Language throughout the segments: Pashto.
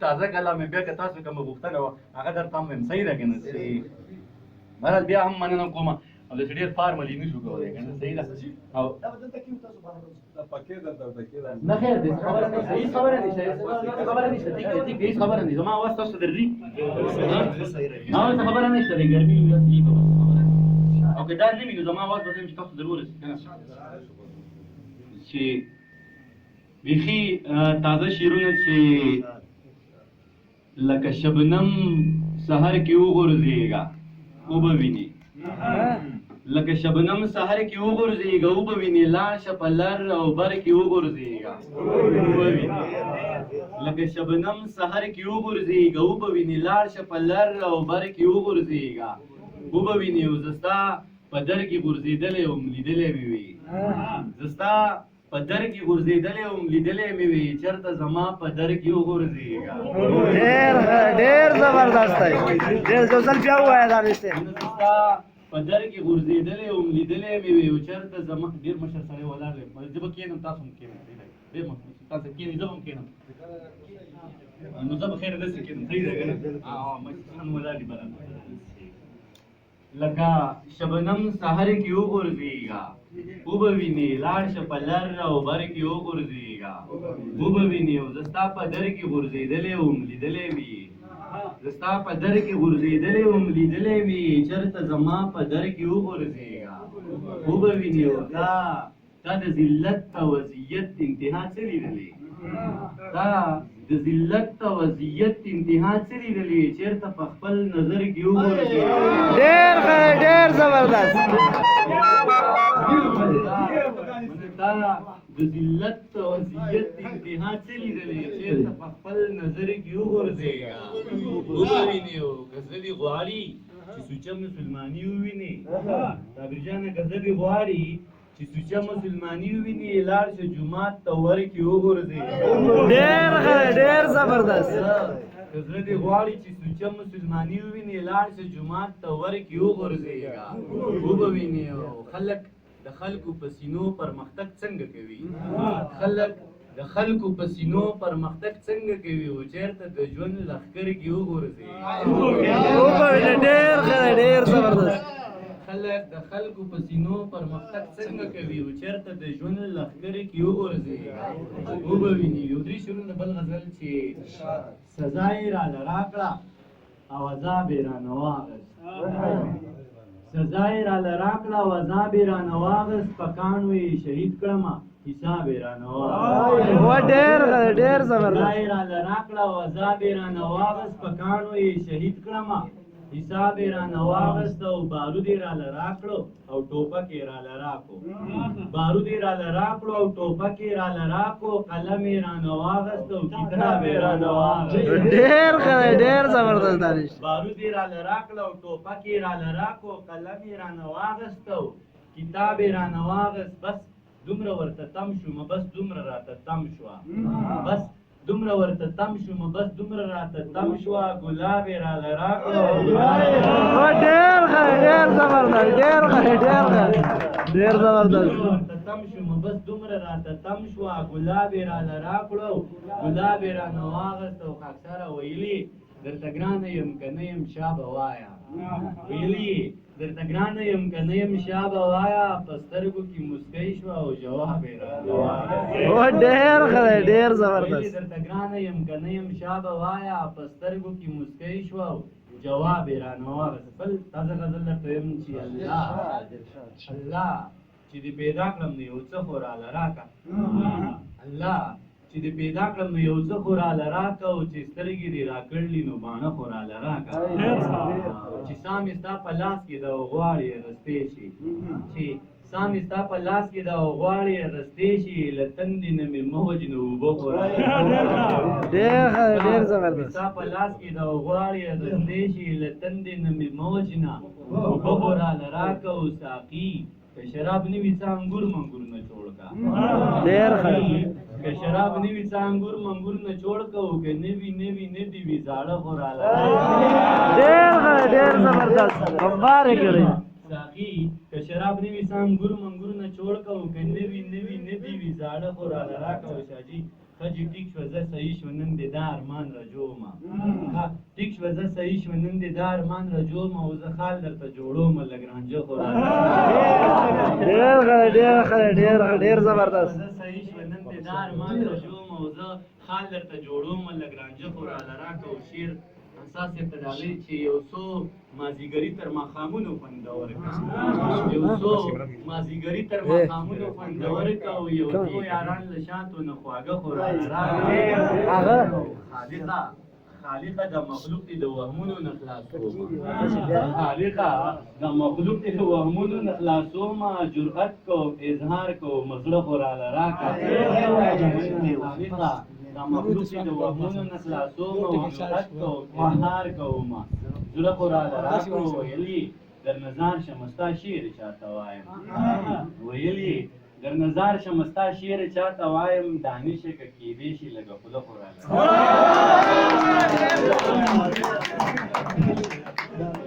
تازه کلام بیا که تاسو کومه غوښتنه وه هغه درته هم وایم صحیح ده که نه بهرحال بیا هم مننه کوم او داسې ډېر فارملي نه شو کولی که نه صحیح ده او نه خیر دی خبره نشته هېڅ خبره نشته خبره نشته ټیک دی ټیک دی هېڅ خبره نشته زما اواز تاسو ته درځي ما ورته خبره نشته دی ګرمي وي داسې بس خبره او که دا نه وي نو زما اواز به چې تاسو در ورسي که نه چې بیخي تازه شعرونه چې لکه شبنم سحر کې وغورځېږه اوبه ویني لکه شبنم سحر کې وغورځېږه اوبه ویني لاړ شه په لر او بر کې وغورځېږه اوبه ویني لکه شبنم سحر کې وغورځېږه اوبه ویني لاړ شه په لر او بر کې وغورځېږه اوبه ویني او زه ستا په در کې غورځېدلی وم لیدلی مې وي زه ستا په در کې غورځېدلی وم لیدلی مې وي چېرته زما په در کې وغورځېږه ډېر زبردست دی ډېر یو ځل بیا ووایه دا رښتیا ستا په در کې غورځېدلی وم لیدلی مې وي او چېرته زما ډېر مشر سړی ولاړ دی زه به کښېنم تاسو هم کښېنئ ډېر تاسو کښېنئ زه هم کښېنم نو زه به خیر داسې کښېنم صحیح ده که نه مشران ولاړ دي برابر لکه شبنم سحر کې وغورځېږه اوبه وینې لاړ شه په لر او بر کې وغورځېږه اوبه وینې او زه ستا په در کې غورځېدلی وم لیدلی مې زه ستا په در کې غورځېدلی وم لیدلی مې چېرته زما په در کې وغورځېږه اوبه وینې او تا د ذلت او وضعیت انتها څه لیدلې تا د ذلت او وضعیت انتها څه لیدلې چېرته په خپل نظر کې وغورځېږه ډېر زبردست تا د ذلت او وضعیت انتها څه لیدلې چېرته په خپل نظر کې وغورځېږه اوبه وینې او که زه دې غواړي چې سوچه مسلماني ووینې صابر جانه که زه دې غواړي چې سوچه مسلماني ووینې لاړ شه جومات ته ورکې وغورځېږه ډېر زبردست که زړه دې غواړي چې سوچه مسلماني ووینې لاړ شه جومات ته ورکې وغورځېږه وبه وینې او خلک د خلکو په سینو پرمختګ څنګه کوي خلک د خلکو په سینو پرمختګ څنګه کوي او چېرته د ژوند لښکر کې وغورځېږه ډېر زبردست خلک د خلکو په سینو پرمختګ څنګه کوي او چېرته د ژوند لښکر کې وغورځېږه وبه ویني یو درې شعرونه بل غزل چې سزا یې راله راکړه او عذاب یې رانه واغست سزا یې راله راکړه او عذاب یې رانه واغست په کاڼو یې شهید کړمه حساب یې رانه واغست ډېر زبردست سزا یې راله راکړه او عذاب یې رانه واغست په کاڼو یې شهید کړمه حساب یې رانه واغست او بارود یې راله راکړو او ټوپک یې راله راکړو بارود یې راله راکړو او ټوپک یې راله راکړو قلم یې رانه واغست او کتاب یې رانه واغست ډېر زبردست دانش بارود یې راله راکړو او ټوپک یې راله راکړو قلم یې رانه واغست او کتاب یې رانه واغست بس دومره ورته تم شومه بس دومره راته تم شوه بس دومره ورته تم شومه بس دومره راته تم شوه ګلاب یې راله راکړو ډېر زبردست ورته تم شومه بس دومره راته تم شوه ګلاب یې راله راکړو ګلاب یې رانه واغست او خاکساره ویلي درته ګرانه یم که نه یم شا به وایه ویلي درته ګرانه یم که نه یم شا به وایه په سترګو کې مسکی شوه او جواب یې رانه واغست ډېر زبردست درته ګرانه یم که نه یم شا به وایه په سترګو کې مسکی شوه او جواب یې رانه واغست بل تازه غزل درته ویم چې الله چې دې پیدا کړم نو یو څه خو راله راکړه الله چې دې پیدا کړم نو یو څه خو راله راکړه او چې سترګې دې راکړلي نو باڼه خو راله راکړه چې سا مې ستا په لاس کې ده او غواړې رستې شي چې سا مې ستا په لاس کې ده او غواړې رستې شي له تندې نه مې مه وجنه اوبه خو ډېر زبردست ستا په لاس کې ده او غواړې رستې شي له تندې نه مې مه وجنه اوبه خو راله راکړه او ساقي که شراب نه وي څه انګور منګور نه جوړ کړه که شراب نه وي څه انګور منګور نه جوړ کړه او که نه وي نه دي وي زاړه خو راله ډېر زبردست بمبار یې کړی ساقي که شراب نه وي څه انګور منګور نه جوړ کړه او که نه وي نه دي وي زاړه خو راله راکړه شاجي خجی ټیک شوه زه صحیح شو نن دې دا ارمان رجومه ټیک شوه زه صحیح شو نن دې دا ارمان رجومه او زه خال درته جوړومه لږ رانجه خو ډېر زبردست زه صحیح شوه نن دې دا ارمان رجومه او زه خال درته جوړومه لږ رانجه خو راله راکه او شیر اساس یې ته ډالۍ چې یو څو مازدیګري تر ماښامونو خوندور کړه یو څو مازدیګري تر ماښامونو خوندور کړه او یو څو یاران له شاتو نه خواږه خو راله راکړه خالقه د مخلوق دې د وهمونو نه خلاصومه خالقه د مخلوق دې د وهمونو نه خلاصومه جرأت کوم اظهار کوم زړه خو راله راکړه خالقه د مخلوق دې د وهمونو نه خلاصومه او جرأت کوم اظهار کوم زړه خو راله راکړه ویلي در نظار شم ستا شعر چاته وایم ویلي در نظار شم ستا شعر چاته وایم دانشه که کیدی شي لږه خوله خو راله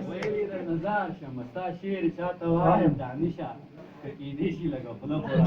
ویلي در نظار شم ستا شعر چاته وایم دانشه که کیدی شي لږه خوله خو راله